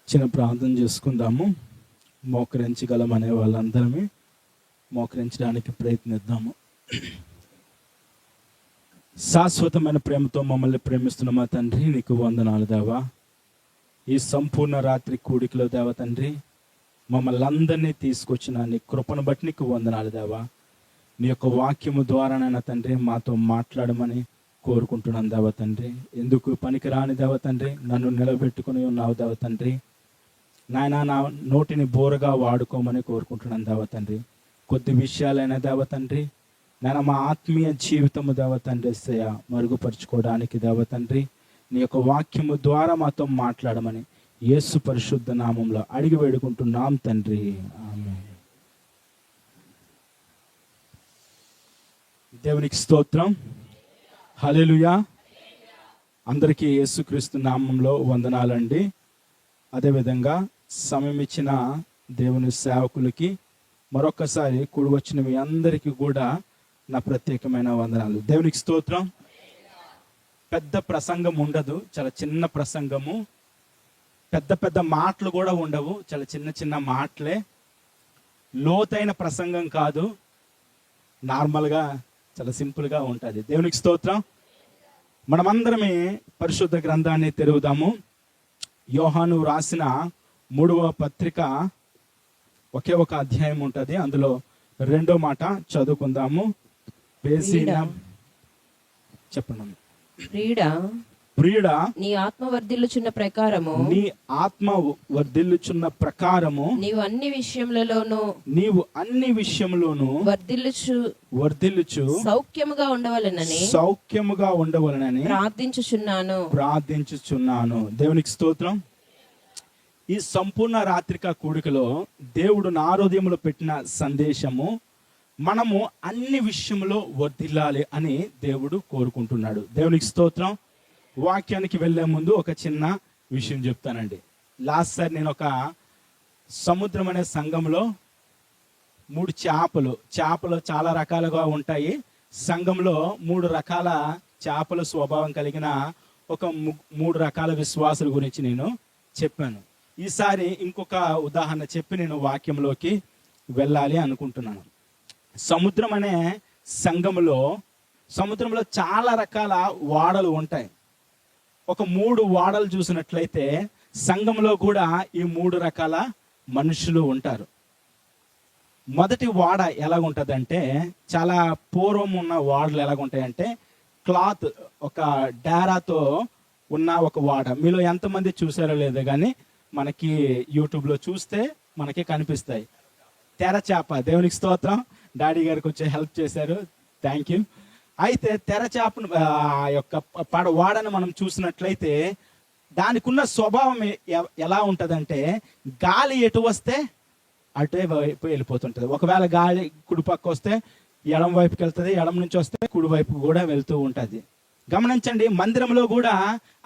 చిన్న ప్రార్థన చేసుకుందాము. మోకరించగలం అనే వాళ్ళందరమే మోకరించడానికి ప్రయత్నిద్దాము. శాశ్వతమైన ప్రేమతో మమ్మల్ని ప్రేమిస్తున్న మా తండ్రి, నీకు వందనాలు దేవా. ఈ సంపూర్ణ రాత్రి కూడికలో దేవ తండ్రి, మమ్మల్ని అందరినీ తీసుకొచ్చిన నీ కృపను బట్టి నీకు వందనాలు దేవా. నీ యొక్క వాక్యము ద్వారానైనా తండ్రి మాతో మాట్లాడమని కోరుకుంటున్నాను దేవ తండ్రి. ఎందుకు పనికిరాని దేవ తండ్రి నన్ను నిలబెట్టుకుని ఉన్నావు దేవ తండ్రి. నాయన, నా నోటిని బోరగా వాడుకోమని కోరుకుంటున్నాను దేవ తండ్రి. కొద్ది విషయాలైన దేవ తండ్రి నాయన మా ఆత్మీయ జీవితము దేవ తండ్రి మరుగుపరుచుకోవడానికి దేవ తండ్రి నీ యొక్క వాక్యము ద్వారా మాతో మాట్లాడమని యేసు పరిశుద్ధ నామంలో అడిగి వేడుకుంటున్నాం తండ్రి, ఆమేన్. దేవునికి స్తోత్రం, హల్లెలూయా. అందరికీ యేసుక్రీస్తు నామంలో వందనాలండి. అదేవిధంగా సమయం ఇచ్చిన దేవుని సేవకులకి మరొకసారి కూడి వచ్చిన మీ అందరికీ కూడా నా ప్రత్యేకమైన వందనాలు. దేవునికి స్తోత్రం. పెద్ద ప్రసంగం ఉండదు, చాలా చిన్న ప్రసంగము. పెద్ద పెద్ద మాటలు కూడా ఉండవు, చాలా చిన్న చిన్న మాటలే. లోతైన ప్రసంగం కాదు, నార్మల్గా చాలా సింపుల్గా ఉంటుంది. దేవునికి స్తోత్రం. మనమందరమే పరిశుద్ధ గ్రంథాన్ని తెరువుదాము. యోహాను రాసిన 3వ పత్రిక ఒకే ఒక అధ్యాయం ఉంటుంది, అందులో 2వ మాట చదువుకుందాము. చెప్పండి. ప్రియుడా, నీ ఆత్మ వర్ధిల్లుచున్న ప్రకారము నీవు అన్ని విషయములోను వర్ధిల్లుచు సౌఖ్యముగా ఉండవలెనని ప్రార్థించుచున్నాను. దేవునికి స్తోత్రం. ఈ సంపూర్ణ రాత్రిక కూడికలో దేవుడు నా హృదయంలో పెట్టిన సందేశము, మనము అన్ని విషయంలో వర్ధిల్లాలి అని దేవుడు కోరుకుంటున్నాడు. దేవునికి స్తోత్రం. వాక్యానికి వెళ్ళే ముందు ఒక చిన్న విషయం చెప్తానండి. లాస్ట్ సారి నేను ఒక సముద్రం అనే సంఘంలో 3 చేపలు చాలా రకాలుగా ఉంటాయి. సంఘంలో 3 రకాల చేపల స్వభావం కలిగిన ఒక 3 రకాల విశ్వాసుల గురించి నేను చెప్పాను. ఈసారి ఇంకొక ఉదాహరణ చెప్పి నేను వాక్యంలోకి వెళ్ళాలి అనుకుంటున్నాను. సముద్రంలో చాలా రకాల వాడలు ఉంటాయి. ఒక 3 వాడలు చూసినట్లయితే సంఘంలో కూడా ఈ 3 రకాల మనుషులు ఉంటారు. మొదటి వాడ ఎలాగుంటుందంటే, చాలా పూర్వం ఉన్న వాడలు ఎలాగుంటాయంటే, క్లాత్ ఒక డేరాతో ఉన్న ఒక వాడ. మీలో ఎంతమంది చూసారో లేదో కానీ మనకి యూట్యూబ్లో చూస్తే మనకి కనిపిస్తాయి. తెరచాప. దేవునికి స్తోత్రం. డాడీ గారు కొంచెం హెల్ప్ చేశారు, థ్యాంక్ యూ. అయితే తెరచాపను యొక్క వాడను మనం చూసినట్లయితే దానికి ఉన్న స్వభావం ఎలా ఉంటుందంటే, గాలి ఎటు వస్తే అటే వైపు వెళ్ళిపోతుంటుంది. ఒకవేళ గాలి కుడిపక్క వస్తే ఎడం వైపుకి వెళ్తుంది, ఎడం నుంచి వస్తే కుడివైపు కూడా వెళ్తూ ఉంటుంది. గమనించండి, మందిరంలో కూడా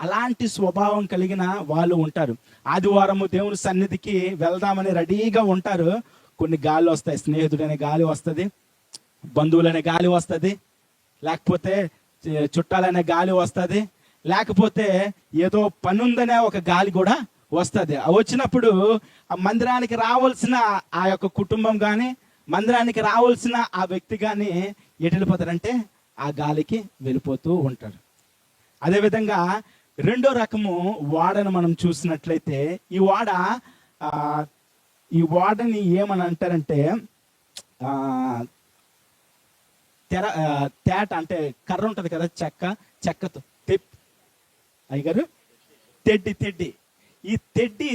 అలాంటి స్వభావం కలిగిన వాళ్ళు ఉంటారు. ఆదివారము దేవుని సన్నిధికి వెళ్దామని రెడీగా ఉంటారు. కొన్ని గాలి వస్తాయి. స్నేహితుడనే గాలి వస్తుంది, బంధువులనే గాలి వస్తుంది, లేకపోతే చుట్టాలనే గాలి వస్తుంది, లేకపోతే ఏదో పని ఉందనే ఒక గాలి కూడా వస్తుంది. వచ్చినప్పుడు ఆ మందిరానికి రావాల్సిన ఆ యొక్క కుటుంబం కానీ, మందిరానికి రావాల్సిన ఆ వ్యక్తి కానీ ఎటు వెళ్ళిపోతారంటే ఆ గాలికి వెళ్ళిపోతూ ఉంటారు. అదేవిధంగా 2వ రకము వాడను మనం చూసినట్లయితే, ఈ వాడని ఏమని అంటారంటే, తేట అంటే కర్ర ఉంటుంది కదా, చెక్కతో అయ్యగారు తెడ్డి. ఈ తెడ్డి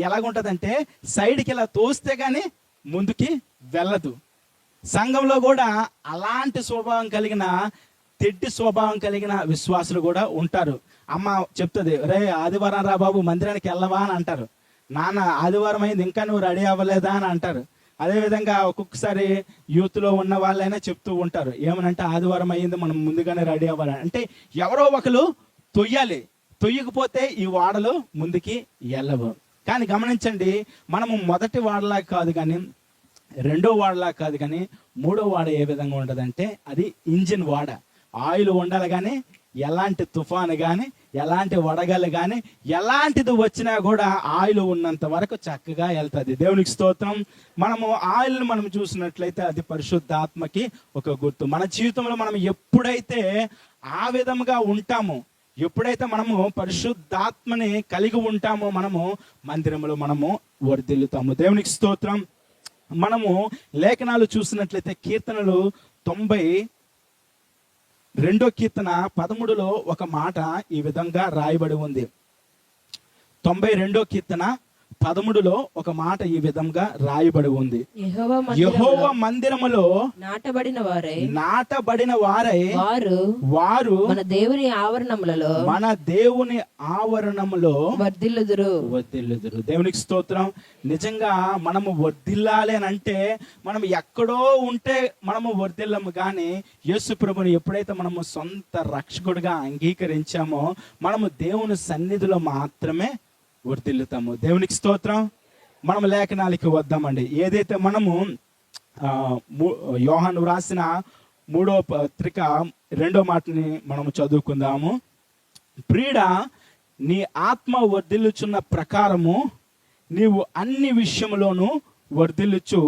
ఎలాగుంటుందంటే, సైడ్కి ఇలా తోస్తే కానీ ముందుకి వెళ్ళదు. సంఘంలో కూడా అలాంటి స్వభావం కలిగిన తెడ్డి స్వభావం కలిగిన విశ్వాసులు కూడా ఉంటారు. అమ్మ చెప్తుంది, రే ఆదివారం రా బాబు మందిరానికి వెళ్ళవా అని అంటారు. నాన్న ఆదివారం అయింది ఇంకా నువ్వు రెడీ అవ్వలేదా అని అంటారు. అదేవిధంగా ఒక్కొక్కసారి యూత్లో ఉన్న వాళ్ళైనా చెప్తూ ఉంటారు, ఏమనంటే ఆదివారం అయ్యింది మనం ముందుగానే రెడీ అవ్వాలి అంటే. ఎవరో ఒకరు తొయ్యకపోతే ఈ వాడలు ముందుకి వెళ్ళవు. కానీ గమనించండి, మనము మొదటి వాడలా కాదు కానీ, 2వ వాడలా కాదు కానీ, 3వ వాడ ఏ విధంగా ఉంటుందంటే, అది ఇంజిన్ వాడ. ఆయిల్ ఉండాలి కానీ ఎలాంటి తుఫాను కానీ, ఎలాంటి వడగళ్ళు కానీ, ఎలాంటిది వచ్చినా కూడా ఆయిల్ ఉన్నంత వరకు చక్కగా వెళ్తుంది. దేవునికి స్తోత్రం. మనము ఆయిల్ని మనం చూసినట్లయితే అది పరిశుద్ధాత్మకి ఒక గుర్తు. మన జీవితంలో మనం ఎప్పుడైతే ఆ విధముగా ఉంటామో, ఎప్పుడైతే మనము పరిశుద్ధాత్మని కలిగి ఉంటామో, మనము మందిరంలో మనము వర్ధిల్లుతాము. దేవునికి స్తోత్రం. మనము లేఖనాలు చూసినట్లయితే కీర్తనలు 92 కీర్తన 13లో ఒక మాట ఈ విధంగా రాయబడి ఉంది. 92 కీర్తన 13లో ఒక మాట ఈ విధంగా రాయబడి ఉంది. యెహోవా మందిరములో నాటబడిన వారై వారు మన దేవుని ఆవరణములలో వర్ధిల్లుదురు. దేవునికి స్తోత్రం. నిజంగా మనము వర్ధిల్లాలి అని అంటే మనం ఎక్కడో ఉంటే మనము వర్ధిల్లము, కానీ యేసు ప్రభుని ఎప్పుడైతే మనము సొంత రక్షకుడిగా అంగీకరించామో మనము దేవుని సన్నిధిలో మాత్రమే వర్ధిల్లుతాము. దేవునికి స్తోత్రం. మనం లేఖనాలకి వద్దామండి. ఏదైతే మనము యోహాను రాసిన 3వ పత్రిక 2వ మాటని మనము చదువుకుందాము. ప్రియుడా, నీ ఆత్మ వర్ధిల్లుచున్న ప్రకారము నీవు అన్ని విషయములోనూ వర్ధిల్లుచు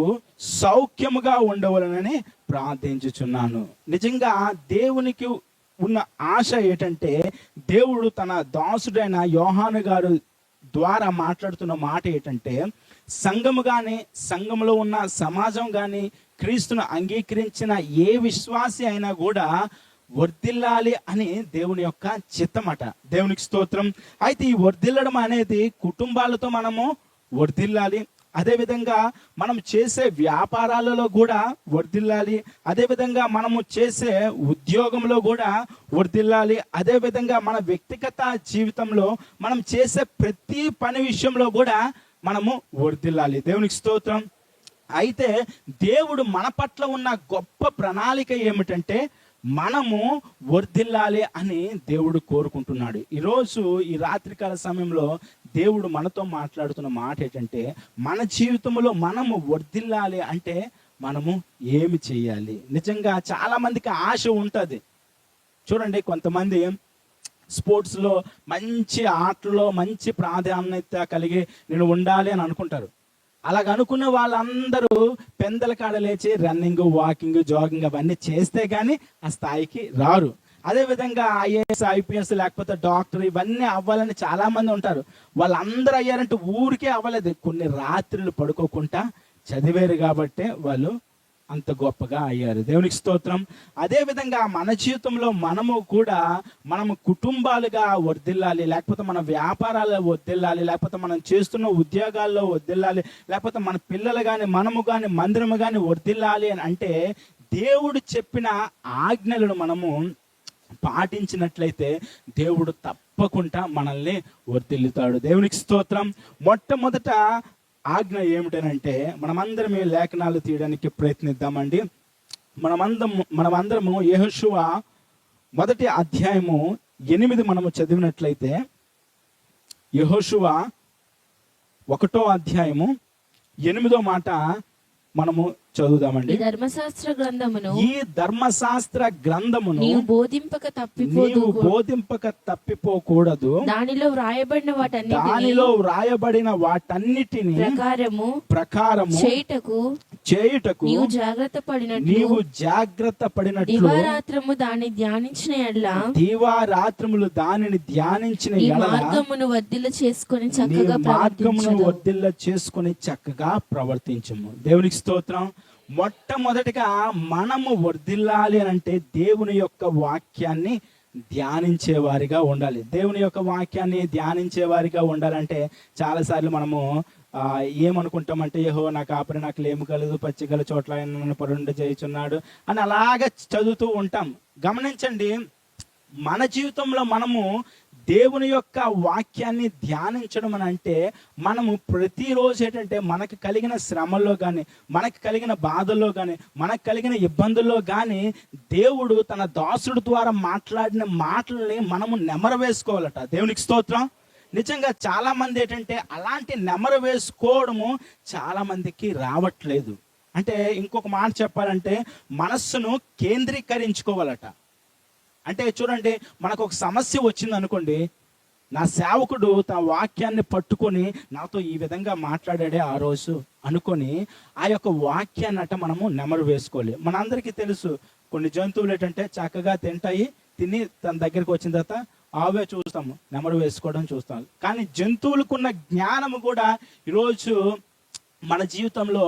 సౌఖ్యముగా ఉండవలనని ప్రార్థించుచున్నాను. నిజంగా దేవునికి ఉన్న ఆశ ఏంటంటే, దేవుడు తన దాసుడైన యోహాను గారు ద్వారా మాట్లాడుతున్న మాట ఏంటంటే, సంఘము కానీ, సంఘంలో ఉన్న సమాజం కానీ, క్రీస్తును అంగీకరించిన ఏ విశ్వాసి అయినా కూడా వర్ధిల్లాలి అని దేవుని యొక్క చిత్తమట. దేవునికి స్తోత్రం. అయితే ఈ వర్ధిల్లడం అనేది కుటుంబాలతో మనము వర్ధిల్లాలి, అదేవిధంగా మనం చేసే వ్యాపారాలలో కూడా వర్ధిల్లాలి, అదేవిధంగా మనము చేసే ఉద్యోగంలో కూడా వర్ధిల్లాలి, అదేవిధంగా మన వ్యక్తిగత జీవితంలో మనం చేసే ప్రతి పని విషయంలో కూడా మనము వర్ధిల్లాలి. దేవునికి స్తోత్రం. అయితే దేవుడు మన పట్ల ఉన్న గొప్ప ప్రణాళిక ఏమిటంటే మనము వర్ధిల్లాలి అని దేవుడు కోరుకుంటున్నాడు. ఈరోజు ఈ రాత్రికాల సమయంలో దేవుడు మనతో మాట్లాడుతున్న మాట ఏంటంటే, మన జీవితంలో మనము వర్ధిల్లాలి అంటే మనము ఏమి చేయాలి? నిజంగా చాలా మందికి ఆశ ఉంటుంది. చూడండి, కొంతమంది స్పోర్ట్స్లో మంచి ఆటల్లో మంచి ప్రాధాన్యత కలిగి నేను ఉండాలి అని అనుకుంటారు. అలాగ అనుకున్న వాళ్ళందరూ పెందల కాడ లేచి రన్నింగ్, వాకింగ్, జాగింగ్ అవన్నీ చేస్తే కానీ ఆ స్థాయికి రారు. అదేవిధంగా ఐఏఎస్, ఐపీఎస్ లేకపోతే డాక్టర్ ఇవన్నీ అవ్వాలని చాలా మంది ఉంటారు. వాళ్ళందరూ అయ్యారంటే ఊరికే అవ్వలేదు, కొన్ని రాత్రులు పడుకోకుండా చదివారు కాబట్టే వాళ్ళు అంత గొప్పగా అయ్యారు. దేవునికి స్తోత్రం. అదేవిధంగా మన జీవితంలో మనము కూడా మనము కుటుంబాలుగా వర్ధిల్లాలి, లేకపోతే మన వ్యాపారాల్లో వర్ధిల్లాలి, లేకపోతే మనం చేస్తున్న ఉద్యోగాల్లో వర్ధిల్లాలి, లేకపోతే మన పిల్లలు కానీ మనము కానీ మందిరము కానీ వర్ధిల్లాలి అని అంటే దేవుడు చెప్పిన ఆజ్ఞలను మనము పాటించినట్లయితే దేవుడు తప్పకుండా మనల్ని వర్ధిల్లుతాడు. దేవునికి స్తోత్రం. మొట్టమొదట ఆజ్ఞ ఏమిటనంటే, మనమందరం ఈ లేఖనాలు తీయడానికి ప్రయత్నిద్దామండి. మనమందరము యెహోషువ 1వ అధ్యాయము 8 మనము చదివినట్లయితే, యెహోషువ 1వ అధ్యాయము 8వ మాట మనము చదువుదామండి. ఈ ధర్మశాస్త్ర గ్రంథమును నీవు బోధింపక తప్పిపోకూడదు. దానిలో వ్రాయబడిన వాటన్నిటిని ప్రకారము చేయుటకు నీవు జాగ్రత్త పడినట్లు దివారాత్రము దానిని ధ్యానించిన మార్గమును వర్ధిల్ల చేసుకొని చక్కగా ప్రవర్తించము. దేవునికి స్తోత్రం. మొట్టమొదటిగా మనము వర్ధిల్లాలి అని అంటే దేవుని యొక్క వాక్యాన్ని ధ్యానించే వారిగా ఉండాలి. దేవుని యొక్క వాక్యాన్ని ధ్యానించే వారిగా ఉండాలంటే చాలాసార్లు మనము ఏమనుకుంటామంటే, యెహోవా నా కాపరి, నాకు లేము కలదు, పచ్చిగల చోట్ల నన్ను పరుండ చేయుచున్నాడు అని అలాగే చదువుతూ ఉంటాం. గమనించండి, మన జీవితంలో మనము దేవుని యొక్క వాక్యాన్ని ధ్యానించడం అని అంటే మనము ప్రతిరోజు ఏంటంటే మనకు కలిగిన శ్రమల్లో కానీ, మనకు కలిగిన బాధల్లో కానీ, మనకు కలిగిన ఇబ్బందుల్లో కానీ దేవుడు తన దాసుడు ద్వారా మాట్లాడిన మాటల్ని మనము నెమరు వేసుకోవాలట. దేవునికి స్తోత్రం. నిజంగా చాలా మంది ఏంటంటే అలాంటి నెమరు వేసుకోవడము చాలా మందికి రావట్లేదు. అంటే ఇంకొక మాట చెప్పాలంటే మనస్సును కేంద్రీకరించుకోవాలట. అంటే చూడండి, మనకు ఒక సమస్య వచ్చింది అనుకోండి, నా సేవకుడు తన వాక్యాన్ని పట్టుకొని నాతో ఈ విధంగా మాట్లాడాడే ఆ రోజు అనుకొని ఆ యొక్క వాక్యాన్ని అట మనము నెమరు వేసుకోవాలి. మనందరికీ తెలుసు, కొన్ని జంతువులు ఏంటంటే చక్కగా తింటాయి, తిని తన దగ్గరికి వచ్చిన తర్వాత ఆవే చూస్తాము, నెమరు వేసుకోవడం చూస్తాం. కానీ జంతువులకున్న జ్ఞానము కూడా ఈరోజు మన జీవితంలో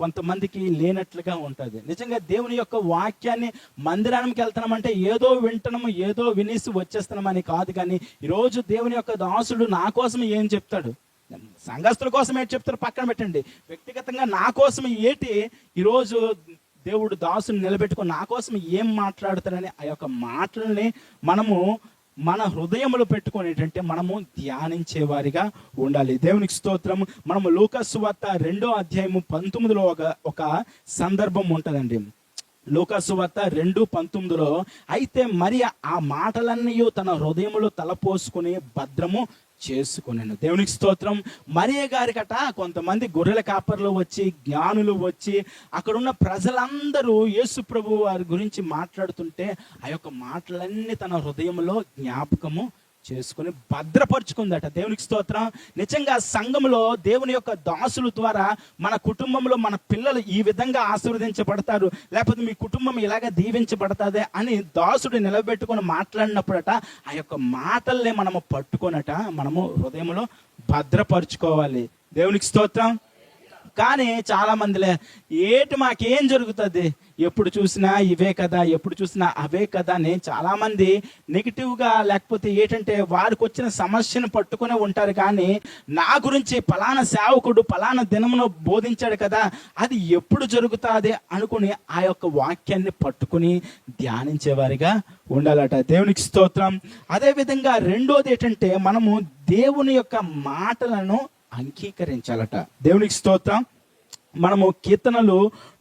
కొంతమందికి లేనట్లుగా ఉంటుంది. నిజంగా దేవుని యొక్క వాక్యాన్ని మందిరానికి వెళ్తున్నామంటే ఏదో వింటున్నాము, ఏదో వినేసి వచ్చేస్తున్నామని కాదు. కానీ ఈరోజు దేవుని యొక్క దాసుడు నా కోసం ఏం చెప్తాడు, సంఘస్థుల కోసం ఏంటి చెప్తారు పక్కన పెట్టండి, వ్యక్తిగతంగా నా కోసం ఏంటి ఈరోజు దేవుడు దాసుని నిలబెట్టుకొని నా కోసం ఏం మాట్లాడతాడని ఆ యొక్క మాటల్ని మనము మన హృదయంలో పెట్టుకొని ఏంటంటే మనము ధ్యానించే వారిగా ఉండాలి. దేవునికి స్తోత్రం. మనము లూకా సువార్త 2వ అధ్యాయము 19లో ఒక సందర్భం ఉంటుందండి. లూకా సువార్త 2:19 అయితే మరి ఆ మాటలన్నీ తన హృదయంలో తలపోసుకుని భద్రము చేసుకునేను. దేవునికి స్తోత్రం. మరియ గారికట కొంతమంది గొర్రెల కాపర్లు వచ్చి, జ్ఞానులు వచ్చి, అక్కడున్న ప్రజలందరూ యేసు ప్రభు వారి గురించి మాట్లాడుతుంటే ఆ యొక్క మాటలన్నీ తన హృదయంలో జ్ఞాపకము చేసుకుని భద్రపరుచుకుందట. దేవునికి స్తోత్రం. నిజంగా సంఘంలో దేవుని యొక్క దాసుల ద్వారా మన కుటుంబంలో మన పిల్లలు ఈ విధంగా ఆశీర్వదించబడతారు, లేకపోతే మీ కుటుంబం ఇలాగ దీవించబడతాదే అని దాసుడు నిలబెట్టుకొని మాట్లాడినప్పుడట ఆ యొక్క మాటల్ని మనము పట్టుకొనట మనము హృదయంలో భద్రపరుచుకోవాలి. దేవునికి స్తోత్రం. కానీ చాలా మందిలే ఏటి మాకేం జరుగుతుంది, ఎప్పుడు చూసినా ఇవే కదా, ఎప్పుడు చూసినా అవే కదా అని చాలా మంది నెగిటివ్గా, లేకపోతే ఏంటంటే వారికి వచ్చిన సమస్యను పట్టుకునే ఉంటారు. కానీ నా గురించి పలానా సేవకుడు పలానా దినమును బోధించాడు కదా, అది ఎప్పుడు జరుగుతుంది అనుకుని ఆ యొక్క వాక్యాన్ని పట్టుకుని ధ్యానించేవారిగా ఉండాలట. దేవునికి స్తోత్రం. అదేవిధంగా రెండోది ఏంటంటే మనము దేవుని యొక్క మాటలను అంగీకరించాలట. దేవునికి స్తోత్రం. మనము కీర్తనలు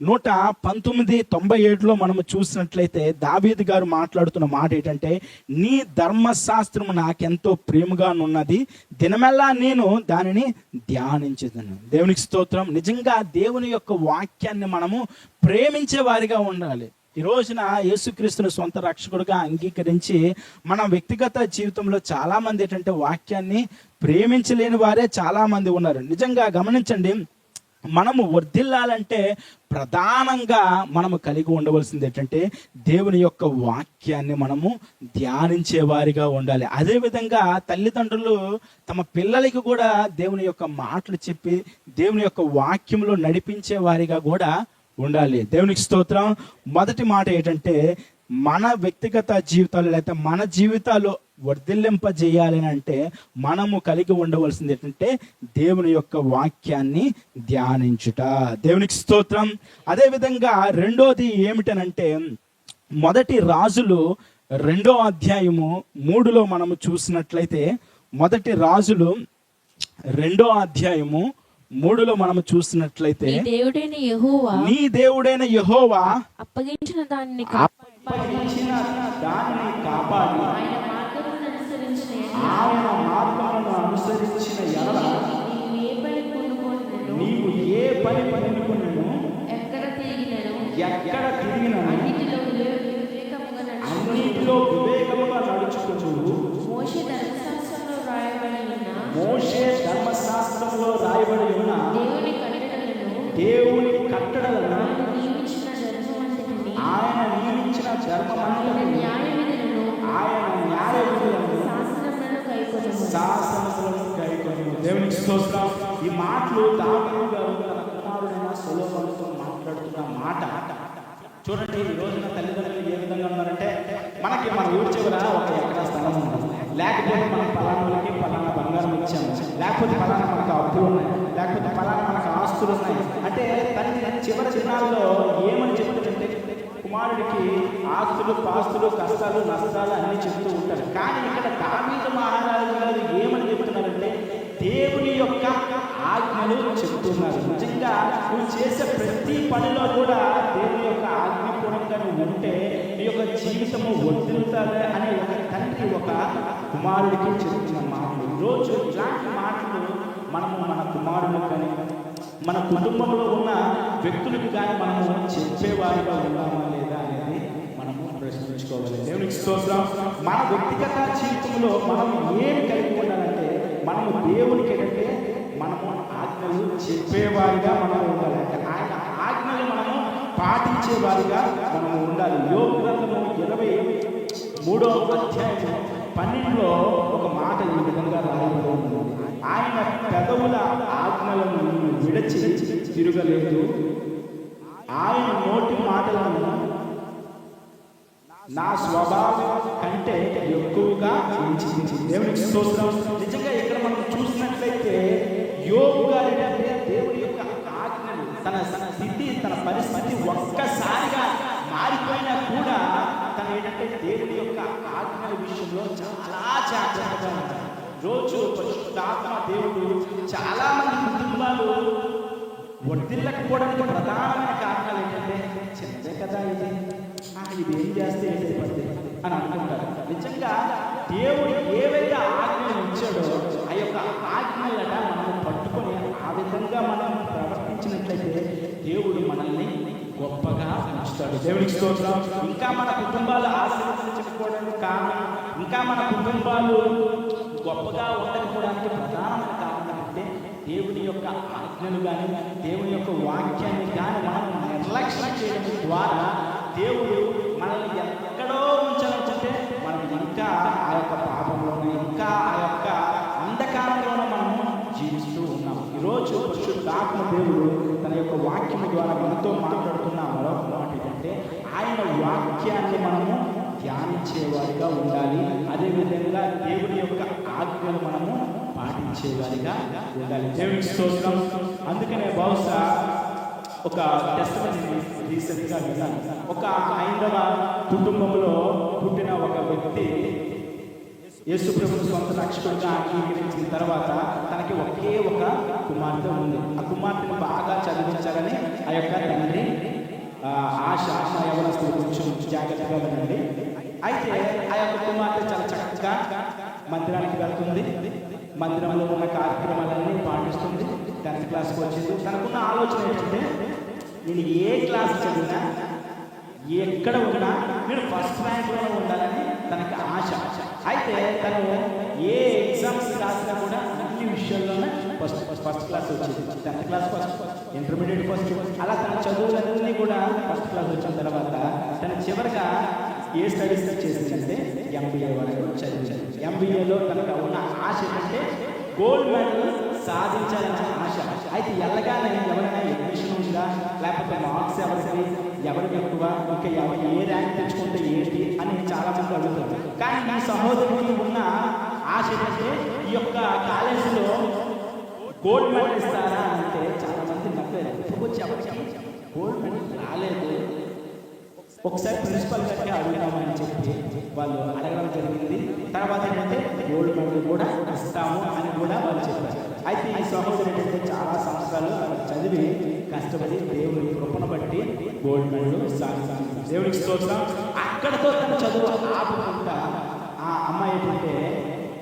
119:97లో మనము చూసినట్లయితే దావీదు గారు మాట్లాడుతున్న మాట ఏంటంటే, నీ ధర్మశాస్త్రము నాకెంతో ప్రేమగా ఉన్నది, దినమెల్లా నేను దానిని ధ్యానించేదను. దేవునికి స్తోత్రం. నిజంగా దేవుని యొక్క వాక్యాన్ని మనము ప్రేమించే వారిగా ఉండాలి. ఈ రోజున యేసుక్రీస్తును సొంత రక్షకుడుగా అంగీకరించి మన వ్యక్తిగత జీవితంలో చాలా మంది ఏంటంటే వాక్యాన్ని ప్రేమించలేని వారే చాలా మంది ఉన్నారు. నిజంగా గమనించండి, మనము వర్ధిల్లాలంటే ప్రధానంగా మనము కలిగి ఉండవలసింది ఏంటంటే దేవుని యొక్క వాక్యాన్ని మనము ధ్యానించే వారిగా ఉండాలి. అదేవిధంగా తల్లిదండ్రులు తమ పిల్లలకి కూడా దేవుని యొక్క మాటలు చెప్పి దేవుని యొక్క వాక్యంలో నడిపించే వారిగా కూడా ఉండాలి. దేవునికి స్తోత్రం. మొదటి మాట ఏంటంటే మన వ్యక్తిగత జీవితాలు లేకపోతే మన జీవితాలు వర్ధిల్లింపజేయాలి అంటే మనము కలిగి ఉండవలసింది ఏంటంటే దేవుని యొక్క వాక్యాన్ని ధ్యానించుట. దేవునికి స్తోత్రం. అదేవిధంగా రెండోది ఏమిటనంటే మొదటి రాజులు 2వ అధ్యాయము 3లో మనము చూసినట్లయితే, మొదటి రాజులు 2వ అధ్యాయము 3లో మనము చూసినట్లయితే, నీ దేవుడైన యెహోవా అప్పగించిన దానిని కాపాడి ఆయన మార్గములను అనుసరించిన ఎడల నీవు ఏ పని పూనుకొనెను, ఎక్కడ తిరిగినను అన్నిటిలో వివేకముగా నడుచుకొనుచు మోషే ధర్మశాస్త్రంలో రాయబడి ఉన్న దేవుని కట్టడలను ఆయన నియమించిన ధర్మమంతటిని ఆయన న్యాయ విధులను శాసనములను కైకొనుము. దేవునికి స్తోత్రం. ఈ మాటలు దావీదు గారు తన కుమారుడైన సొలొమోనుతో మాట్లాడుతున్న మాట. చూడండి, ఈ రోజున తల్లిదండ్రులు ఏ విధంగా ఉన్నారంటే, మనకి మన ఊరి చివర ఒక ఎకరా స్థలం ఉంది, లేకపోతే మనం పలానా వాళ్ళకి పలానా బంగారం ఇచ్చాము, లేకపోతే పలానా మనకు అప్పులు ఉన్నాయి, లేకపోతే పలానా మనకు ఆస్తులు ఉన్నాయి అంటే తల్లి చివరి దినాల్లో ఏమని చెప్తుందంటే కుమారుడికి ఆస్తులు పాస్తులు కష్టాలు నష్టాలు అన్నీ చెప్తూ ఉంటారు. కానీ ఇక్కడ దావీదు మహారాజు గారు ఏమని చెప్తున్నారంటే దేవుని యొక్క ఆజ్ఞలు చెప్తున్నారు. నిజంగా నువ్వు చేసే ప్రతి పనిలో కూడా దేవుని యొక్క ఆజ్ఞపూర్వకంగా నువ్వు ఉంటే నీ యొక్క జీవితము వర్ధిల్లుతుంది అని ఒక తండ్రి ఒక కుమారుడికి చెప్తున్న మాటలు. ఈరోజు ఇలాంటి మాటలు మనము మన కుమారులకు కానీ మన కుటుంబంలో ఉన్న వ్యక్తులకు కానీ మనము చెప్పేవారిగా ఉన్నామా లేదా అనేది మనము ప్రశ్నించుకోవాలి. చేసుకోవాలి. దేవునికి స్తోత్రం. మన వ్యక్తిగత జీవితంలో మనం ఏమి కలిగి ఉండాలంటే, మనము దేవునికి ఏంటంటే మనము ఆజ్ఞలు చెప్పేవారిగా మనం ఉండాలి. అంటే ఆయన ఆజ్ఞలు మనము పాటించేవారిగా మనము ఉండాలి. యోబు గ్రంథము 23వ అధ్యాయం 12లో ఒక మాట ఈ విధంగా రాయబడి ఉంది. ఆయన పెదవుల ఆజ్ఞలను విడచి తిరగలేదు, ఆయన నోటి మాటలను నా స్వభావం కంటే ఎక్కువగా ఎంచింది. దేవునికి స్తోత్రం. నిజంగా ఇక్కడ మనం చూసినట్లయితే యోబు గారు ఏంటంటే దేవుడి యొక్క ఆజ్ఞలు, తన స్థితి, తన పరిస్థితి ఒక్కసారిగా మారిపోయినా కూడా తను ఏంటంటే దేవుడి యొక్క ఆజ్ఞల విషయంలో చాలా జాగ్రత్తగా ఉంటాడు. రోజు పరిశుద్ధాత్మ దేవుడు చాలా మంది కుటుంబాలు వర్ధిల్లకపోవడానికి ప్రధానమైన కారణాలు ఏంటంటే, చిన్నదే కదా ఇది, ఇది ఏం చేస్తే ఏంటైపోతుంది అని అనుకుంటారు. నిజంగా దేవుడు ఏవైతే ఆజ్ఞలు ఇచ్చాడో ఆ యొక్క ఆజ్ఞలట మనం పట్టుకొని ఆ విధంగా మనం ప్రవర్తించినట్లయితే దేవుడు మనల్ని గొప్పగా ఉంచుతాడు. దేవునికి స్తోత్రం. ఇంకా మన కుటుంబాలు ఆశీర్వదించకపోవడానికి కారణం, ఇంకా మన కుటుంబాలు గొప్పగా ఉండకపోవడానికి ప్రధానమైన కారణం అంటే దేవుని యొక్క ఆజ్ఞలు కానీ దేవుని యొక్క వాక్యాన్ని కానీ మనం నిర్లక్ష్యం చేయడం ద్వారా దేవుడు మనల్ని ఎక్కడో ఉంచాలనుకుంటే మనం ఇంకా ఆ యొక్క పాపంలోనే, ఇంకా ఆ యొక్క అంధకారంలోనే మనము జీవిస్తూ ఉన్నాం. ఈరోజు పరిశుద్ధాత్మ దేవుడు తన యొక్క వాక్యం ద్వారా మనతో మాట్లాడుతున్న మరొక మాట ఏంటంటే, ఆయన వాక్యాన్ని మనము ధ్యానించేవారిగా ఉండాలి. అదేవిధంగా దేవుడి యొక్క ఆజ్ఞలు మనము పాటించేవారిగా ఉండాలి. దేవునికి స్తోత్రం. అందుకనే బహుశా ఒక టెస్టిమనీ రీసెంట్గా విన్నాను. ఒక హైందవ కుటుంబంలో పుట్టిన ఒక వ్యక్తి యేసు ప్రభువును సొంత రక్షకుడిగా అంగీకరించిన తర్వాత తనకి ఒకే ఒక కుమార్తె ఉంది. ఆ కుమార్తెను బాగా చదివించాలని ఆ యొక్క తండ్రి ఆశ. యవనస్తులు కొంచెం జాగ్రత్తగా ఉండండి. అయితే ఆ యొక్క కుమార్తె చాలా చక్కగా మందిరానికి వెళ్తుంది, మందిరంలో ఉన్న కార్యక్రమాలన్నీ పాటిస్తుంది, 10th క్లాస్కి వచ్చింది. తనకున్న ఆలోచన ఏంటంటే, నేను ఏ క్లాస్ చదివినా, ఎక్కడ ఉన్నా నేను ఫస్ట్ ర్యాంక్లో ఉండాలని తనకి ఆశ. అయితే తను ఏ ఎగ్జామ్స్ రాసినా కూడా అన్ని విషయాల్లోనే ఫస్ట్ క్లాస్ వచ్చింది. 10th class first, intermediate first, అలా తన చదువులన్నీ కూడా ఫస్ట్ క్లాస్ వచ్చిన తర్వాత తను చివరిగా ఏ స్టడీస్ చేసిందంటే MBA వరకు చదివించారు. MBAలో తనకు ఉన్న ఆశ ఏంటంటే గోల్డ్ మెడల్ సాధించాలనే ఆశ. అయితే ఎల్లగానే ఎవరైనా అడ్మిషన్ ఉందా, లేకపోతే మార్క్స్ ఎవరికి ఎక్కువ, ఇంకా ఏ ర్యాంక్ తెచ్చుకుంటే ఏంటి అని చాలా మంది అడుగుతారు. కానీ ఈ సహోదరుడికి ఉన్న ఆశ ఏంటంటే, ఈ యొక్క కాలేజీలో గోల్డ్ మెడల్ ఇస్తారా అంటే చాలా మంది నవ్వారు. ఇప్పుడు వచ్చి ఎవరికి గోల్డ్ మెడల్ రాలేదు, ఒకసారి ప్రిన్సిపల్ గారికి అడుగుతామని చెప్పి వాళ్ళు అడగడం జరిగింది. తర్వాత ఏంటంటే గోల్డ్ మెడల్ కూడా ఇస్తాము అని కూడా వాళ్ళు చెప్పారు. అయితే ఈ సహోదరుడు ఏంటంటే చాలా సంవత్సరాలు చదివి కష్టపడి దేవుని కృపను బట్టి గోల్డ్ మెడల్ సాధించారు. దేవునికి స్తోత్రం. అక్కడతో తన చదువు ఆపుకుంటా ఆ అమ్మాయి ఏంటంటే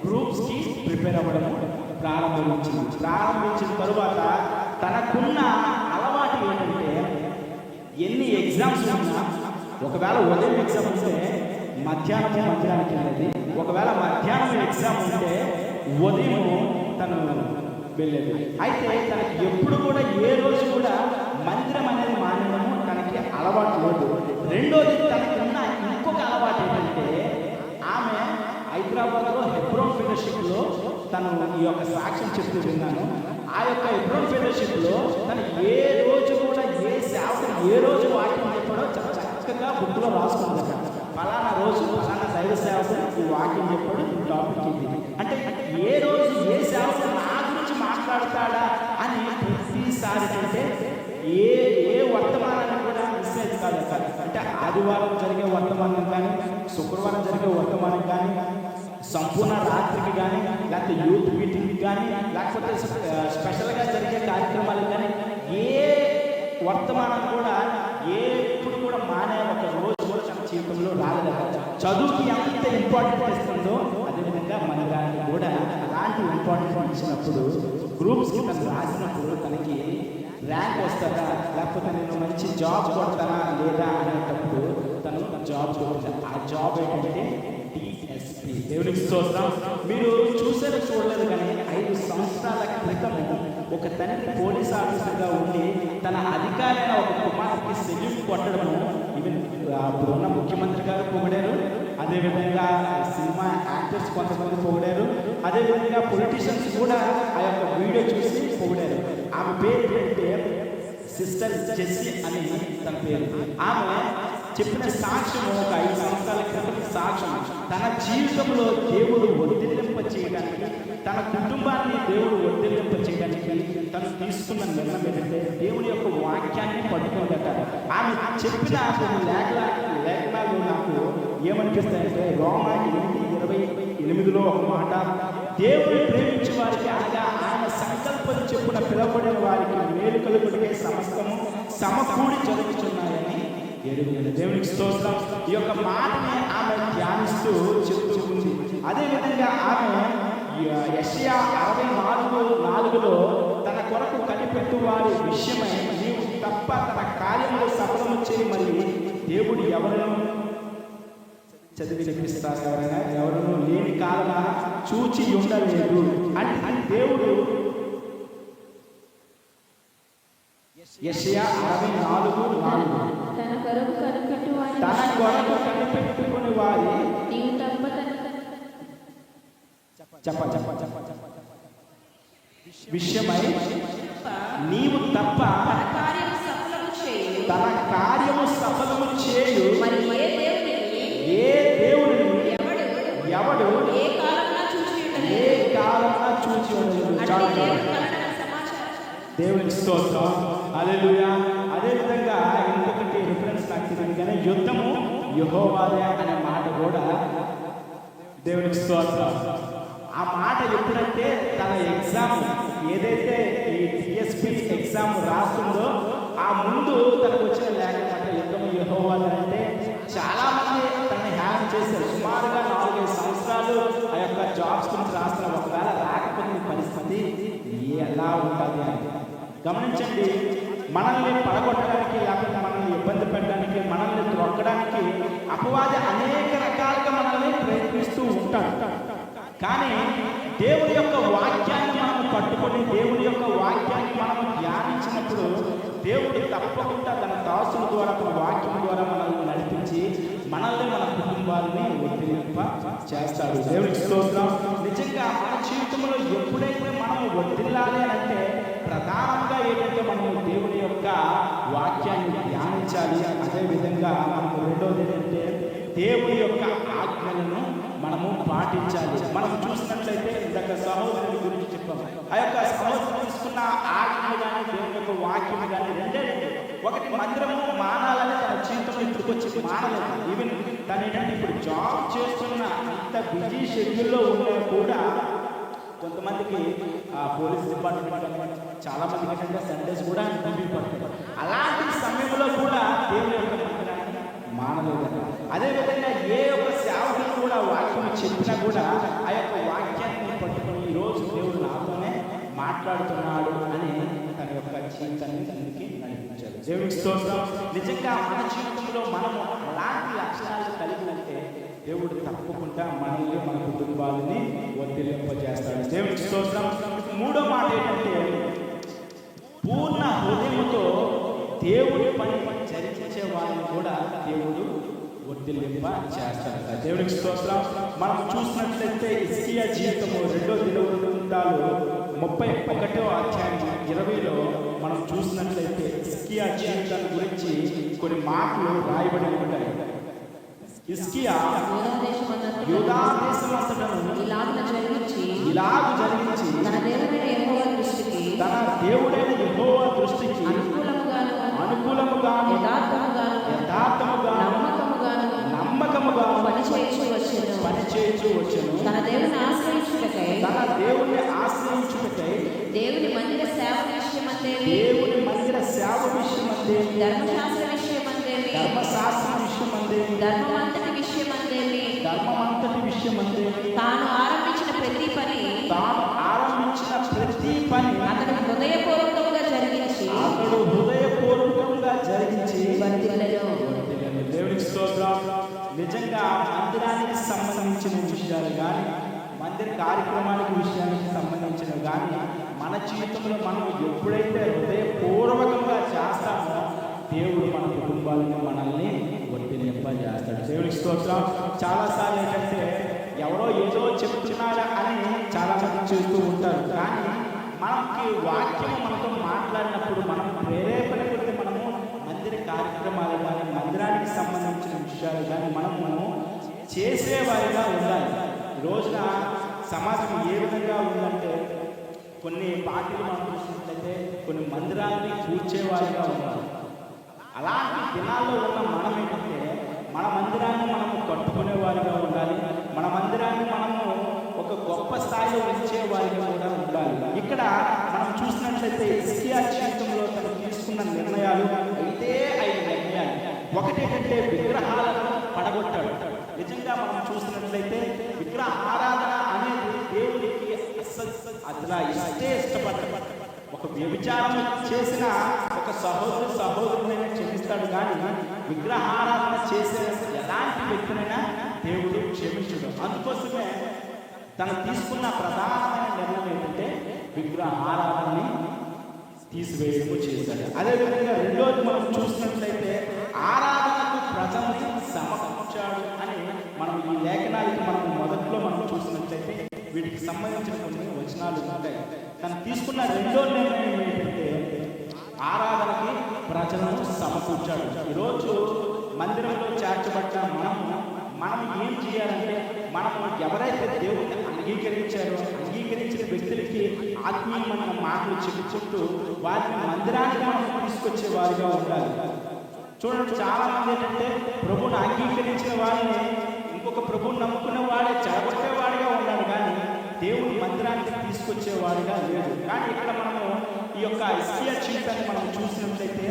గ్రూప్స్కి ప్రిపేర్ అవ్వడం ప్రారంభించిన తరువాత తనకున్న అలవాటు ఏంటంటే, ఎన్ని ఎగ్జామ్స్ ఉన్నా ఒకవేళ ఉదయం ఎగ్జామ్ ఉంటే మధ్యాహ్నం మందిరానికి వెళ్ళేది, ఒకవేళ మధ్యాహ్నం ఎగ్జామ్ ఉంటే ఉదయం తను వెళ్ళేది. అయితే తనకి ఎప్పుడు కూడా ఏ రోజు కూడా మందిరం అనేది మానేయడము తనకి అలవాటు లేదు. రెండోది తనకున్న ఇంకొక అలవాటు ఏంటంటే, ఆమె హైదరాబాద్లో హెబ్రోన్ ఫెలోషిప్లో తను ఈ యొక్క సాక్ష్యం చెప్తూ విన్నాను. ఆ యొక్క హెబ్రోన్ ఫెలోషిప్లో తను ఏ రోజు కూడా ఏ సేవకుడు ఏ రోజు వాక్యం చెప్పాడో చాలా చక్కగా బుక్లో రాసుకుంది. ఫలానా రోజు ఫలానా దైవ సేవకుడు ఈ వాక్యం చెప్పాడు, ఈ టాపిక్ ఇది అంటే ఏ రోజు ఏ సేవకుడు నా గురించి మాట్లాడతాడా అని ప్రతిసారి అంటే ఏ వర్తమానాన్ని కూడా మిస్ అయ్యేది కాదు. అంటే ఆదివారం జరిగే వర్తమానం కానీ, శుక్రవారం జరిగే వర్తమానం కానీ, సంపూర్ణ రాత్రికి కానీ, లేకపోతే యూత్ మీటింగ్కి కానీ, లేకపోతే స్పెషల్గా జరిగే కార్యక్రమాలకు కానీ ఏ వర్తమానం కూడా ఎప్పుడు కూడా మానే ఒక రోజు కూడా తన జీవితంలో రాలేదు. చదువుకి ఎంత ఇంపార్టెంట్ ఇస్తుందో అదేవిధంగా మందిరానికి కూడా అలాంటి ఇంపార్టెంట్ ఇచ్చినప్పుడు, గ్రూప్స్కి తను రాసినప్పుడు తనకి ర్యాంక్ వస్తుందా, లేకపోతే నేను మంచి జాబ్ కొడతానా లేదా అనేటప్పుడు తను జాబ్ కొట్టింది. ఆ జాబ్ ఏంటంటే డిఎస్పి. దేవునికి స్తోత్రం. మీరు చూసారో చూడలేదు కానీ 5 సంవత్సరాల క్రితము ఒక తండ్రి పోలీస్ ఆఫీసర్గా ఉండి తన అధికారైన ఒక కుమార్తెకి సెల్యూట్ కొట్టడము ఈవెన్ అప్పుడున్న ముఖ్యమంత్రి గారు పొగిడారు, అదేవిధంగా సినిమా యాక్టర్స్ కొంతమంది పొగిడారు, అదేవిధంగా పొలిటీషియన్స్ కూడా ఆ యొక్క వీడియో చూసి పొగిడారు. ఆమె పేరు ఏంటంటే సిస్టర్ జెస్సీ అని తన పేరు. ఆమె చెప్పిన సాక్ష్యం ఒక 5 సంవత్సరాల క్రితం సాక్ష్యం. తన జీవితంలో దేవుడు వర్ధిల్లింప చేయడానికి, తన కుటుంబాన్ని దేవుడు వర్ధిల్లింప చేయడానికి తను తీసుకున్న నిర్ణయం ఏంటంటే దేవుని యొక్క వాక్యాన్ని పట్టుకోగట. ఆమె చెప్పిన కొన్ని లేఖనాలు నాకు ఏమనిపిస్తాయంటే రోమా 8:28లో ఒక మాట, దేవుడు ప్రేమించే వారికి అనగా ఆయన సంకల్పం చెప్పున పిలువబడిన వారికి మేలు కలుగుటకే సమస్తము సమకూడి జరుగుతున్నాయని ఎరుగుతుంది. దేవునికి స్తోత్రం. ఈ యొక్క మాటని ఆమె ధ్యానిస్తూ చెప్తూ ఉంది. అదేవిధంగా ఆమె యెషయా 64:4లో తన కొరకు కనిపెట్టు వారి విషయమై నీవు తప్ప తన కార్యములు సఫలము చేయి, మరి దేవుడు ఎవరను చదివి వినిపిస్తారు, ఎవరను లేని కాలన చూచి ఉండలేదు అంటే దేవుడు యెషయా 64:4 తన కొరకు కనిపెట్టుకుని వారి నీవు తప్ప విషయమై నీవు తప్ప తన కార్యము సఫలము చేయు, ఏ దేవుని ఎవడు ఏ కాలమున చూచి ఉండలేదు. దేవునికి స్తోత్రం. హల్లెలూయా. అదేవిధంగా ఇంకొకటి రిఫరెన్స్ నాకు తెలియదు కానీ యుద్ధము యెహోవాదే అనే మాట కూడా దేవునికి స్తోత్రం. ఆ మాట ఎప్పుడంటే తన ఎగ్జామ్ ఏదైతే ఈ డిఎస్పి ఎగ్జామ్ రాస్తుందో ఆ ముందు తనకు వచ్చిన లేఖ యుద్ధము యెహోవాదే అంటే చాలా మంది తనని హ్యాంగ్ చేశారు. సుమారుగా 4-5 సంవత్సరాలు ఆ యొక్క జాబ్స్ గురించి రాస్తున్నారు. ఒకవేళ రాకపోతే పరిస్థితి ఎలా ఉంటుంది అని గమనించండి. మనల్ని పడగొట్టడానికి, లేకపోతే మనల్ని ఇబ్బంది పెట్టడానికి, మనల్ని త్రొక్కడానికి అపవాది అనేక రకాలుగా మనల్ని ప్రయత్నిస్తూ ఉంటాడు. కానీ దేవుని యొక్క వాక్యాన్ని మనం పట్టుకొని దేవుని యొక్క వాక్యాన్ని మనం ధ్యానించినప్పుడు దేవుడు తప్పకుండా తన దాసుల ద్వారా తన వాక్యం ద్వారా మనల్ని నడిపించి మనల్ని మన కుటుంబాలని వర్ధిల్లింప చేస్తాడు. దేవునికి స్తోత్రం. నిజంగా మన జీవితంలో ఎప్పుడైతే మనం వర్ధిల్లాలి అంటే ప్రధానంగా ఏంటంటే మనము దేవుని యొక్క వాక్యాన్ని ధ్యానించాలి. అదేవిధంగా మనకు రెండోది ఏంటంటే దేవుని యొక్క ఆజ్ఞలను మనము పాటించాలి. మనం చూసినట్లయితే ఇందాక సహోదరుని గురించి చెప్పాము. ఆ యొక్క సహోదరుడు తీసుకున్న ఆజ్ఞలు కానీ దేవుని యొక్క వాక్యం కానీ రెండే. ఒకటి మందిరము మానాలని తన జీవితంలో ఇక్కడికి వచ్చి మానలేదు. ఈవెన్ తను ఏంటంటే ఇప్పుడు జాబ్ చేస్తున్న అంత బిజీ షెడ్యూల్లో ఉన్నా కూడా కొంతమందికి పోలీస్ డిపార్ట్మెంట్ చాలా మందికి ఏంటంటే సండేస్ కూడా డ్యూటీ పడుతుంది. అలాంటి సమయంలో కూడా దేవుని యొక్క మందిరాన్ని మానలేదు. అదేవిధంగా ఏ ఒక్క సేవకులు కూడా వాక్యం చెప్పినా కూడా ఆ యొక్క వాక్యాన్ని పట్టుకుని ఈరోజు దేవుడు నాతోనే మాట్లాడుతున్నాడు అని తన యొక్క జీవితాన్ని తనకి నడిపించాడు. దేవునికి స్తోత్రం. నిజంగా మన జీవితంలో మనము అలాంటి లక్షణాలు కలిగి ఉంటే దేవుడు తప్పకుండా మనల్ని మన కుటుంబాలని వర్ధిల్లింపజేస్తాడు. దేవునికి స్తోత్రం. మూడో మాట ఏంటంటే పూర్ణ హృదయంతో దేవుడి పని జరిగించే వాళ్ళని కూడా దేవుడు వర్ధిల్లింప చేస్తాడు. దేవునికి స్తోత్రం. మనం చూసినట్లయితే హిజ్కియా జీవితము 2వ దినవృత్తాలు 31వ అధ్యాయం 20లో మనం చూసినట్లయితే హిజ్కియా జీవితం గురించి కొన్ని మాటలు రాయబడి ఉంటాయి. హిజ్కియా యూదా దేశమంతటను ఇలాగు జరిగించి తన దేవుడైన యెహోవా దృష్టికి అనుకూలముగాను యథార్థముగాను నమ్మకముగాను పనిచేయచ్చు వచ్చెను. తన దేవుని ఆశ్రయించుటకై దేవుని మందిర సేవ విషయమందేమి ధర్మశాస్త్ర విషయమందేమి ధర్మమంతటి విషయమందేమి తాను ఆరంభించిన ప్రతి పని అతడు హృదయపూర్వకంగా జరిగించి వర్ధిల్లెను. దేవునికి స్తోత్రం. విషయాలు కానీ మందిర కార్యక్రమానికి విషయానికి సంబంధించినవి కానీ మన జీవితంలో మనం ఎప్పుడైతే హృదయపూర్వకంగా చేస్తామో దేవుడు మన కుటుంబాలను మనల్ని వర్ధిల్లింపజేస్తాడు. దేవునికి స్తోత్రం. చాలాసార్లు ఏంటంటే ఎవరో ఏదో చెప్తున్నారా అని చాలా మంది చేస్తూ ఉంటారు. కానీ మనకి వాక్యం మనతో మాట్లాడినప్పుడు మనం ప్రేరేపణ కొద్ది మనము మందిర కార్యక్రమాలు కానీ మందిరానికి సంబంధించిన విషయాలు కానీ మనము చేసేవారిగా ఉండాలి. ఈ రోజున సమాజం ఏ విధంగా ఉందంటే కొన్ని పార్టీలు మనం చూసినట్లయితే కొన్ని మందిరాన్ని కూర్చేవారిగా ఉండాలి. అలాంటి దినాల్లో ఉన్న మనం ఏంటంటే మన మందిరాన్ని మనము కట్టుకునేవారిగా ఉండాలి. మన మందిరాన్ని మనము ఒక గొప్ప స్థాయిలో ఉంచేవారిగా కూడా ఉండాలి. ఇక్కడ మనం చూసినట్లయితే హిజ్కియా జీవితంలో తను తీసుకున్న నిర్ణయాలు అయితే 5 నిర్ణయాలు. ఒకటేంటంటే విగ్రహాలను పడగొట్టాడు. నిజంగా మనం చూసినట్లయితే విగ్రహ ఆరాధన అనేది దేవుడికి అసలు ఇష్టపడ్డ ఒక వ్యభిచారం చేసిన ఒక సహోదరునైనా క్షమిస్తాడు, కానీ విగ్రహారాధన చేసే ఎలాంటి వ్యక్తినైనా దేవుడు క్షమించడు. అందుకోసమే తను తీసుకున్న ప్రధానమైన నిర్ణయం ఏంటంటే విగ్రహారాధనని తీసివేయడము చేశాడు. అదేవిధంగా రెండోది మనం చూసినట్లయితే ఆరాధనకు ప్రజల్ని సమకూర్చాడు అని మనం ఈ లేఖనాలకి మనం మొదట్లో మనం చూసినట్లయితే వీటికి సంబంధించిన కొన్ని వచనాలు ఉంటాయి. తను తీసుకున్న రెండో నిర్ణయం ఏంటంటే ఆరాధనకి ప్రజలను సమకూర్చాడు. ఈరోజు మందిరంలో చేర్చబడ్డ మనం ఏం చేయాలంటే మనం ఎవరైతే దేవుడిని అంగీకరించారో అంగీకరించిన వ్యక్తులకి ఆత్మీయమైన మాటలు చెప్పుకుంటూ వారిని మందిరానికి మనం తీసుకొచ్చే వారిగా ఉండాలి. చూడండి, చాలా మంది ఏంటంటే ప్రభువుని అంగీకరించిన వారిని ఇంకొక ప్రభువుని నమ్ముకున్న వాడే చెడగొట్టేవాడిగా ఉన్నాడు, కానీ దేవుని మందిరానికి తీసుకొచ్చేవాడిగా లేదు. కానీ ఇక్కడ మనము ఈ యొక్క హిజ్కియా జీవితాన్ని మనం చూసినట్లయితే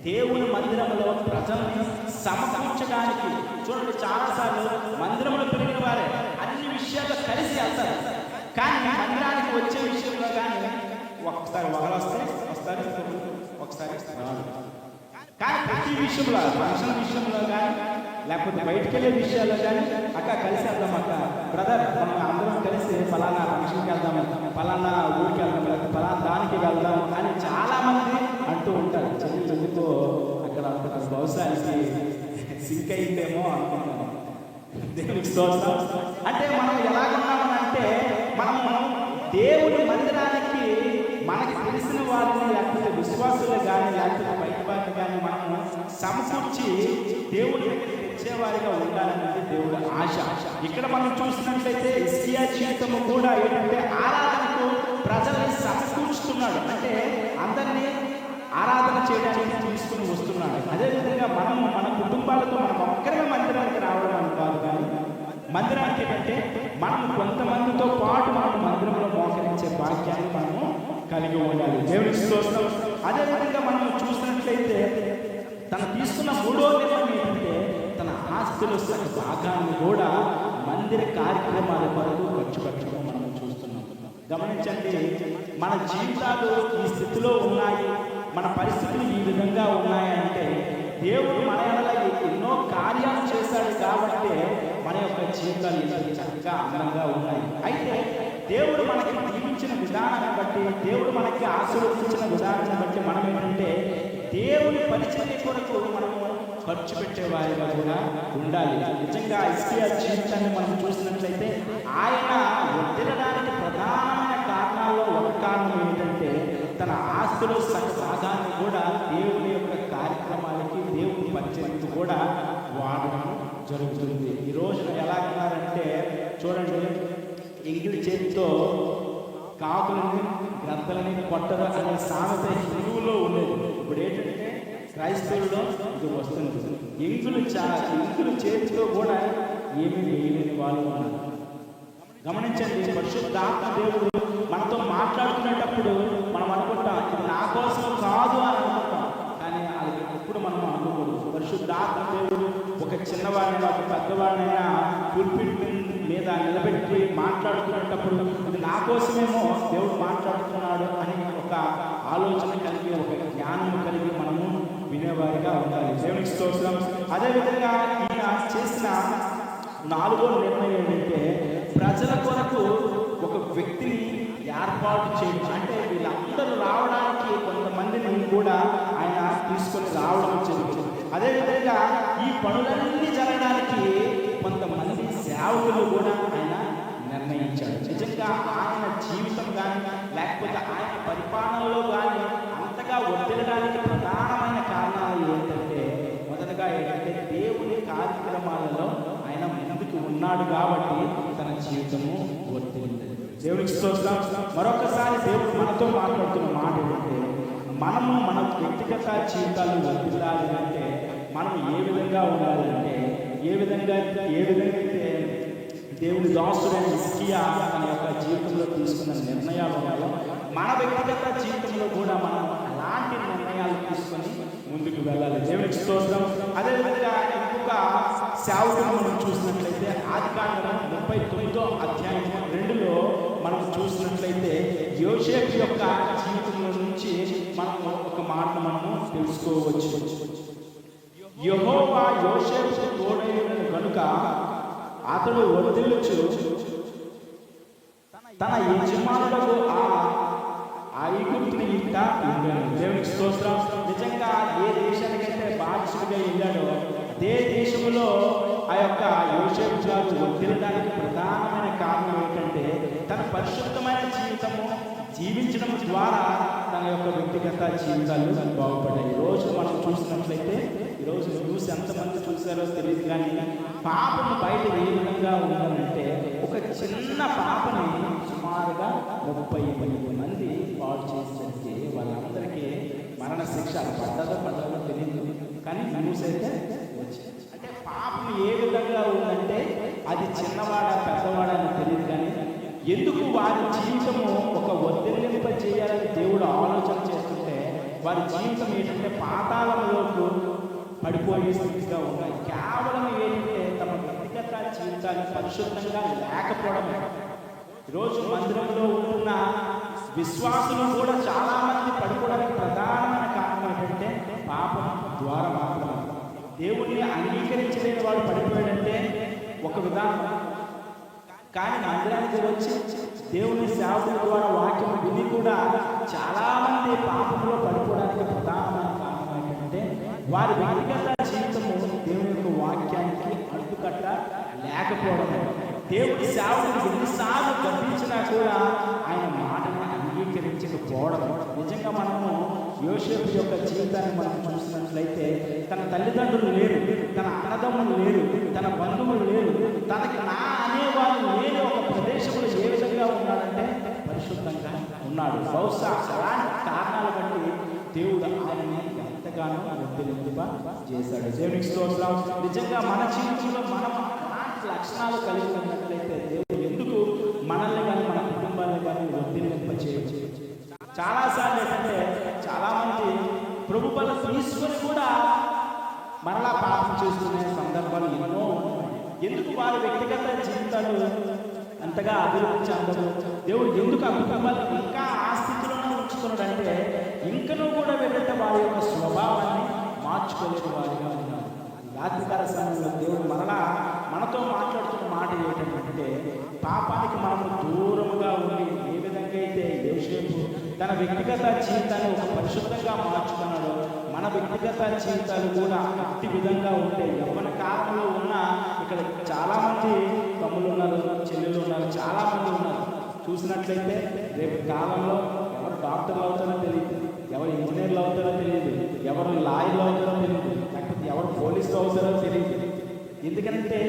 దేవుని మందిరంలో ప్రజల్ని సమకూర్చడానికి చూడండి, చాలాసార్లు మందిరంలో పెరిగిన వారే అన్ని విషయాల్లో కలిసి వెళ్తారు, కానీ మందిరానికి వచ్చే విషయంలో కానీ ఒకసారి వస్తారు, ఒకసారి రాడు. కానీ ప్రతి విషయంలో ఫంక్షన్ విషయంలో కానీ లేకపోతే బయటకు వెళ్ళే విషయాల్లో కానీ అక్క కలిసి వెళ్దాం, అక్క బ్రదర్ మనం అందరం కలిసి ఫలానా ఫంక్షన్కి వెళ్దాము, ఫలానా ఊరికి వెళ్దాం, లేకపోతే ఫలానా దానికి వెళ్దాం అని చాలా మంది అంటూ ఉంటారు. చదువుతో అక్కడ బహుశా సింక్ అయిందేమో అనుకుంటాను. దేవునికి స్తోత్రం. అంటే మనం ఎలాగున్నామనంటే మనం దేవుని మందిరానికి మనకి తెలిసిన వారిని లేకపోతే విశ్వాసులు కానీ లేకపోతే బయట వారిని కానీ మనం సమకూర్చి దేవుడి దగ్గరికి తెచ్చేవారిగా ఉండాలనేది దేవుడి ఆశ. ఇక్కడ మనం చూసినట్లయితే హిజ్కియా జీవితము కూడా ఏంటంటే ఆరాధనకు ప్రజల్ని సమకూర్చుతున్నాడు, అంటే అందరినీ ఆరాధన చేయడానికి తీసుకుని వస్తున్నాడు. అదేవిధంగా మనం మన కుటుంబాలతో మనం ఒక్కరే మందిరానికి రావడం అని కాదు, కానీ మందిరానికి ఏంటంటే మనం కొంతమందితో పాటు మనం మందిరంలో మోకరించే భాగ్యాన్ని మనము కలిగి ఉండాలి. దేవునికి స్తోత్రం. అదేవిధంగా మనం చూసినట్లయితే తను తీసుకున్న మూడో నిర్ణయం ఏంటంటే తన ఆస్తులు భాగాన్ని కూడా మందిర కార్యక్రమాల కొరకు ఖర్చు పెట్టడం మనం చూస్తున్నాం. గమనించండి, మన జీవితాలు ఈ స్థితిలో ఉన్నాయి, మన పరిస్థితులు ఈ విధంగా ఉన్నాయంటే దేవుడు మన ఎన్నో కార్యాలు చేశాడు కాబట్టి మన యొక్క జీవితాలు చక్కగా అందంగా ఉన్నాయి. అయితే దేవుడు మనకి జీవించిన విధానాన్ని బట్టి, దేవుడు మనకి ఆశీర్వదించిన విధానాన్ని బట్టి మనం ఏంటంటే దేవుని పరిచర్య కొరకు మనము ఖర్చు పెట్టేవారిగా కూడా ఉండాలి. నిజంగా హిజ్కియా జీవితాన్ని మనం చూసినట్లయితే ఆయన వర్ధిల్లడానికి ప్రధానమైన కారణాల్లో ఒక కారణం ఏంటంటే తన ఆస్తులు భాగాన్ని కూడా దేవుని యొక్క కార్యక్రమాలకి దేవుని పరిచర్యకు కూడా వాడడం జరుగుతుంది. ఈ రోజున ఎలాగన్నారంటే చూడండి, ఎంగిలి చేతితో కాకులని గ్రద్దలని కొట్టరు అనే సామెత హిందువులో ఉండేది. ఇప్పుడు ఏంటంటే క్రైస్తవుల్లో ఇది వస్తుంది. ఎంగులు చేతితో కూడా ఏమీ వేయలేని వాళ్ళు ఉన్నారు. గమనించండి, పరిశుద్ధాత్మ దేవుడు మనతో మాట్లాడుకునేటప్పుడు మనం అనుకుంటాం ఇది నా కోసం కాదు అని అనుకుంటాం, కానీ అది ఎప్పుడు మనం అనుకోకూడదు. పరిశుద్ధాత్మ దేవుడు ఒక చిన్నవాడినైనా ఒక పెద్దవాడినైనా పుల్పిట్ మీద నిలబెట్టి మాట్లాడుకునేటప్పుడు ఇది నా కోసమేమో దేవుడు మాట్లాడుతున్నాడు అని ఒక ఆలోచన కలిగి ఒక జ్ఞానం కలిగి మనము వినేవారిగా ఉండాలి. దేవునికి స్తోత్రం. అదేవిధంగా ఈయన చేసిన నాలుగో నిర్ణయం ఏంటంటే ప్రజల కొరకు ఒక వ్యక్తిని ఏర్పాటు చేయడం. అంటే వీళ్ళందరూ రావడానికి కొంతమందిని కూడా ఆయన తీసుకొని రావడం జరిగింది. అదేవిధంగా ఈ పనులన్నీ జరగడానికి కొంతమంది సేవకులు కూడా ఆయన నిర్ణయించాడు. నిజంగా ఆయన జీవితం కానీ లేకపోతే ఆయన పరిపాలనలో కానీ అంతగా వదిలడానికి ప్రధానమైన కారణాలు ఏంటంటే మొదటగా ఏంటంటే దేవుని కార్యక్రమాలలో ఆయన ముందుకు ఉన్నాడు కాబట్టి తన జీవితము వర్తిల్లింది. దేవునికి స్తోత్రం. మరొకసారి దేవుడు మనతో మాట్లాడుతున్న మాట ఏంటంటే మనము మన వ్యక్తిగత జీవితాలు వర్తిల్లాలి అంటే మనం ఏ విధంగా ఉండాలంటే ఏ విధంగా అయితే దేవుని దాసుడైన హిజ్కియా తన యొక్క జీవితంలో తీసుకున్న నిర్ణయాలు ఉన్నాయో మన వ్యక్తిగత జీవితంలో కూడా మనం అలాంటి నిర్ణయాలు తీసుకొని ముందుకు వెళ్ళాలి. దేవునికి స్తోత్రం. అదేవిధంగా ఇంకొక సేవకుని మనం చూసినట్లయితే ఆదికాండం 39వ అధ్యాయం 2లో మనం చూసినట్లయితే యోసేపు యొక్క జీవితంలో నుంచి మనం ఒక మాట మనము తెలుసుకోవచ్చు. యెహోవా యోసేపుకు తోడైయుండెను గనుక అతడు వర్ధిల్లుచు తన యజమానులకు ఆ ఐగుప్తుని ఇంట ఉండెను. దేవునికి స్తోత్రం. నిజంగా ఏ దేశానికైతే బాధ్యుడిగా వెళ్ళాడో అదే దేశంలో ఆ యొక్క యోసేపు గారు వర్ధిల్లడానికి ప్రధానమైన కారణం ఏంటంటే తన పరిశుద్ధమైన జీవితము జీవించడం ద్వారా తన యొక్క వ్యక్తిగత జీవితాలు బాగుపడ్డాయి. ఈరోజు మనం చూసినట్లయితే ఈరోజు న్యూస్ ఎంతమంది చూసారో తెలియదు కానీ పాపను బయట ఏ విధంగా ఉండాలంటే ఒక చిన్న పాపని సుమారుగా 38 మంది పాడు చేసేసి వాళ్ళందరికీ మరణ శిక్ష పడ్డదో తెలియదు కానీ న్యూస్ అయితే వచ్చింది. అంటే పాపం ఏ విధంగా ఉందంటే అది చిన్నవాడ పెద్దవాడ అని తెలియదు కానీ ఎందుకు వారి జీవితము ఒక వర్ధిల్లింప చేయాలని దేవుడు ఆలోచన చేస్తుంటే వారి జీవితం ఏంటంటే పాతాళంలోకి పడిపోయే స్థితిగా ఉన్నాయి. కేవలం ఏంటంటే తమ వ్యక్తిగత జీవితాన్ని పరిశుద్ధంగా లేకపోవడమే. ఈరోజు మందిరంలో ఉంటున్న విశ్వాసులు కూడా చాలా మంది పడిపోవడానికి ప్రధానమైన కారణం ఏంటంటే పాపం ద్వారా మాత్రమే. దేవుణ్ణి అంగీకరించలేని వాడు పడిపోయాడంటే ఒక విధానం, కానీ మందిరానికి వచ్చి దేవుని సేవకుల ద్వారా వాక్యం విని కూడా చాలా మంది పాపంలో పడిపోవడానికి ప్రధానమైన కారణం ఏంటంటే వారి వ్యక్తిగత జీవితము దేవుని యొక్క వాక్యానికి అడ్డుకట్ట లేకపోవడమే. దేవుడి సేవకుడు ఎన్నిసార్లు గర్భించినా కూడా ఆయన మాటను అంగీకరించకపోవడం. నిజంగా మనము యోసేపు యొక్క జీవితాన్ని మనం చూసినట్లయితే తన తల్లిదండ్రులు లేరు, తన అన్నదమ్ములు లేరు, తన బంధువులు లేరు, తనకి నా అనేవాళ్ళు లేని ఒక ప్రదేశంలో ఏ విధంగా ఉన్నాడంటే పరిశుద్ధంగా ఉన్నాడు. బహుశా అలాంటి కారణాలు బట్టి దేవుడు ఆయన్ని ఎంతగానో వర్ధిల్లింప చేశాడు. దేవునికి స్తోత్రం. నిజంగా మన జీవితంలో మనం అలాంటి లక్షణాలు కలిగి ఉన్నట్లయితే దేవుడు ఎందుకు మనల్ని కానీ మన కుటుంబాన్ని కానీ వర్ధిల్లింప చేయవచ్చు. చాలాసార్లు ఏంటంటే చాలామంది ప్రభు బల తీసుకొని కూడా మరలా పాపం చేసుకునే సందర్భాలు ఎన్నో ఉన్నాయి. ఎందుకు వారి వ్యక్తిగత జీవితాలు అంతగా అభివృద్ధి చెందదు? దేవుడు ఎందుకు ఆ కుటుంబాలు ఇంకా ఆ స్థితిలోనే ఉంచుతున్నాడంటే ఇంకనూ కూడా వెళ్ళితే వారి యొక్క స్వభావాన్ని మార్చుకోలేని వారిగా ఉన్నారు. రాత్రికాల సమయంలో దేవుడు మరలా మనతో మాట్లాడుతున్న మాట ఏంటంటే పాపానికి మనము దూరముగా ఉండి ఏ విధంగా అయితే యోసేపు తన వ్యక్తిగత జీవితాన్ని ఒక పరిశుద్ధంగా మార్చుకున్నాడో మన వ్యక్తిగత జీవితాలు కూడా అట్టి విధంగా ఉంటే యవ్వన కాలంలో ఉన్న ఇక్కడ చాలామంది తమ్ముళ్ళు ఉన్నారు, చెల్లెలు ఉన్నారు, చాలామంది ఉన్నారు. చూసినట్లయితే రేపు కాలంలో ఎవరు డాక్టర్లు అవుతారో తెలియదు, ఎవరు ఇంజనీర్లు అవుతారో తెలియదు, ఎవరు లాయర్లు అవుతారో తెలియదు, లేకపోతే ఎవరు పోలీసులు అవుతారో తెలియదు. ఎందుకంటే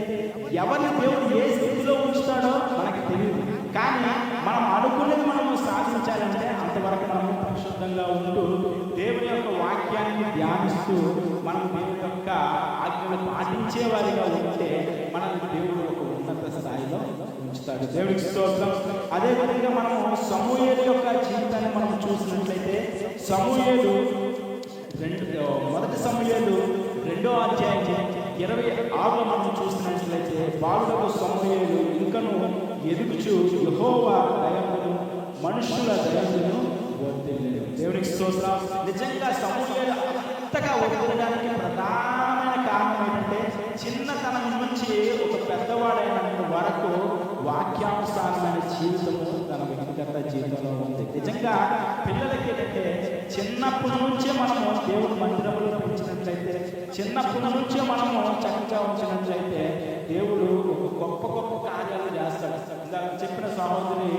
ఎవరిని దేవుడు ఏ స్థితిలో ఉంచుతాడో మనకి తెలియదు. కానీ మనం అనుకునేది మనము సాధించాలంటే అంతవరకు మనము పరిశుద్ధంగా ఉంటూ దేవుని యొక్క వాక్యాన్ని ధ్యానిస్తూ మనం దేవుని యొక్క ఆజ్ఞను పాటించే వారిగా ఉంటే మనల్ని దేవుడు ఒక ఉన్నత స్థాయిలో ఉంచుతాడు. దేవుడికి స్తోత్రం. అదేవిధంగా మనము సమూయేలు యొక్క జీవితాన్ని మనం చూసినట్లయితే సమూయేలు మొదటి సమూయేలు 2వ అధ్యాయం 26 మనం చూసినట్లయితే బాలుడకు సమూయేలు ఇంకను ఎదుగుచు యెహోవా దయను మనుషుల దయను వర్ధిల్లెను. దేవునికి స్తోత్రం. నిజంగా సమూయేలు అంతగా వర్ధిల్లడానికి ప్రధానమైన కారణం ఏంటంటే చిన్నతనం నుంచి ఒక పెద్దవాడైనంత వరకు వాక్యానుసారమైన జీవితము తన వ్యక్తిగత జీవితంలో ఉంది. నిజంగా పిల్లలకి ఏంటంటే చిన్నప్పటి నుంచే మనము దేవుని మందిరంలో పెంచినట్లయితే, చిన్నప్పటి నుంచే మనము చక్కగా ఉంచినట్లయితే దేవుడు ఒక గొప్ప గొప్ప కార్యాలు చేస్తాడు. ఇందాక చెప్పిన సహోదరి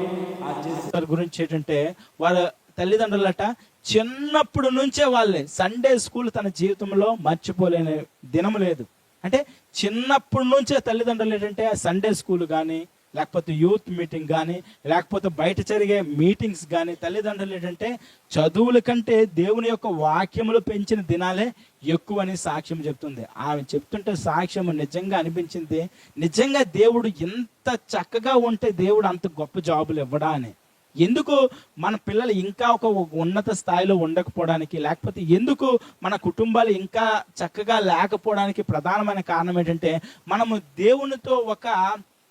ఆ చేసే గురించి ఏంటంటే వాళ్ళ తల్లిదండ్రులట చిన్నప్పుడు నుంచే వాళ్ళే సండే స్కూల్ తన జీవితంలో మర్చిపోలేని దినం లేదు. అంటే చిన్నప్పటి నుంచే తల్లిదండ్రులు ఏంటంటే సండే స్కూల్ కానీ, లేకపోతే యూత్ మీటింగ్ కానీ, లేకపోతే బయట జరిగే మీటింగ్స్ కానీ, తల్లిదండ్రులు ఏంటంటే చదువుల కంటే దేవుని యొక్క వాక్యములు పెంచిన దినాలే ఎక్కువని సాక్ష్యం చెప్తుంది. ఆమె చెప్తుంటే సాక్ష్యం నిజంగా అనిపించింది, నిజంగా దేవుడు ఎంత చక్కగా ఉంటే దేవుడు అంత గొప్ప జాబులు ఇవ్వడా అని. ఎందుకు మన పిల్లలు ఇంకా ఒక ఉన్నత స్థాయిలో ఉండకపోవడానికి, లేకపోతే ఎందుకు మన కుటుంబాలు ఇంకా చక్కగా లేకపోవడానికి ప్రధానమైన కారణం ఏంటంటే మనము దేవునితో ఒక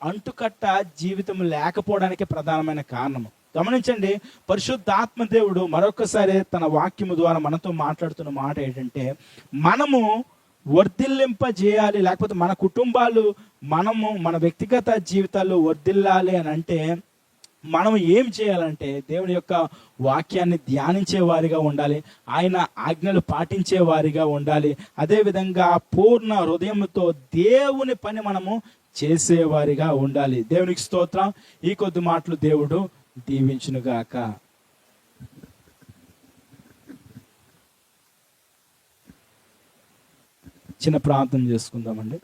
అంటుకట్ట జీవితం లేకపోవడానికి ప్రధానమైన కారణము. గమనించండి, పరిశుద్ధాత్మ దేవుడు మరొకసారి తన వాక్యము ద్వారా మనతో మాట్లాడుతున్న మాట ఏంటంటే మనము వర్ధిల్లింపజేయాలి, లేకపోతే మన కుటుంబాలు మనము మన వ్యక్తిగత జీవితాల్లో వర్ధిల్లాలి అని అంటే మనం ఏం చేయాలంటే దేవుని యొక్క వాక్యాన్ని ధ్యానించే వారిగా ఉండాలి, ఆయన ఆజ్ఞలు పాటించే వారిగా ఉండాలి. అదేవిధంగా పూర్ణ హృదయంతో దేవుని పని మనము చేసేవారిగా ఉండాలి. దేవునికి స్తోత్రం. ఈ కొద్ది మాటలు దేవుడు దీవించునుగాక. చిన్న ప్రార్థన చేసుకుందామండి.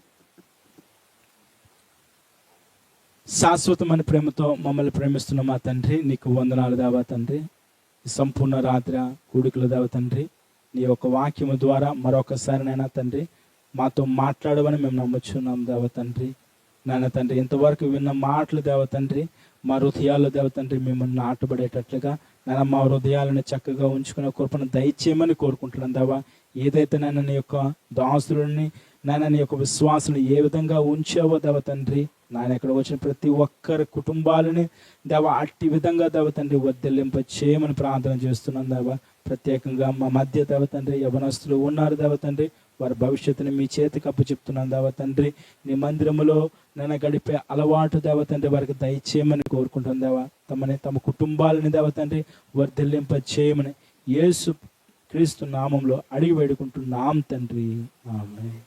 శాశ్వతమైన ప్రేమతో మమ్మల్ని ప్రేమిస్తున్న మా తండ్రి, నీకు వందనాలు దేవా తండ్రి. ఈ సంపూర్ణ రాత్రి కూడికలు దేవ తండ్రి, నీ యొక్క వాక్యము ద్వారా మరొకసారినైనా తండ్రి మాతో మాట్లాడమని మేము నమ్ముచున్నాం దేవ తండ్రి. నాయన తండ్రి, ఇంతవరకు విన్న మాటలు దేవ తండ్రి మా హృదయాల్లో దేవ తండ్రి మిమ్మల్ని నాటబడేటట్లుగా నాయన మా హృదయాలను చక్కగా ఉంచుకునే కృపను దయచేయమని కోరుకుంటున్నాం దేవా. ఏదైతే నాయన నీ యొక్క దాసులని, నాయన నీ యొక్క విశ్వాసులు ఏ విధంగా ఉంచావో దేవ తండ్రి, నాయన ఇక్కడ వచ్చిన ప్రతి ఒక్కరి కుటుంబాలని దేవ అట్టి విధంగా దేవ తండ్రి వర్ధిల్లింప చేయమని ప్రార్థన చేస్తున్నాం దేవ. ప్రత్యేకంగా మా మధ్య దేవ తండ్రి యవనస్తులు ఉన్నారు దేవ తండ్రి, వారి భవిష్యత్తుని మీ చేతికి అప్పచెప్తున్నాను దేవ తండ్రి. నీ మందిరములో నేను గడిపే అలవాటు దేవ తండ్రి వారికి దయచేయమని కోరుకుంటాను దేవ. తమ కుటుంబాలని దేవ తండ్రి వర్ధిల్లింప చేయమని యేసు క్రీస్తు నామంలో అడిగి వేడుకుంటున్నాం తండ్రి. ఆమేన్.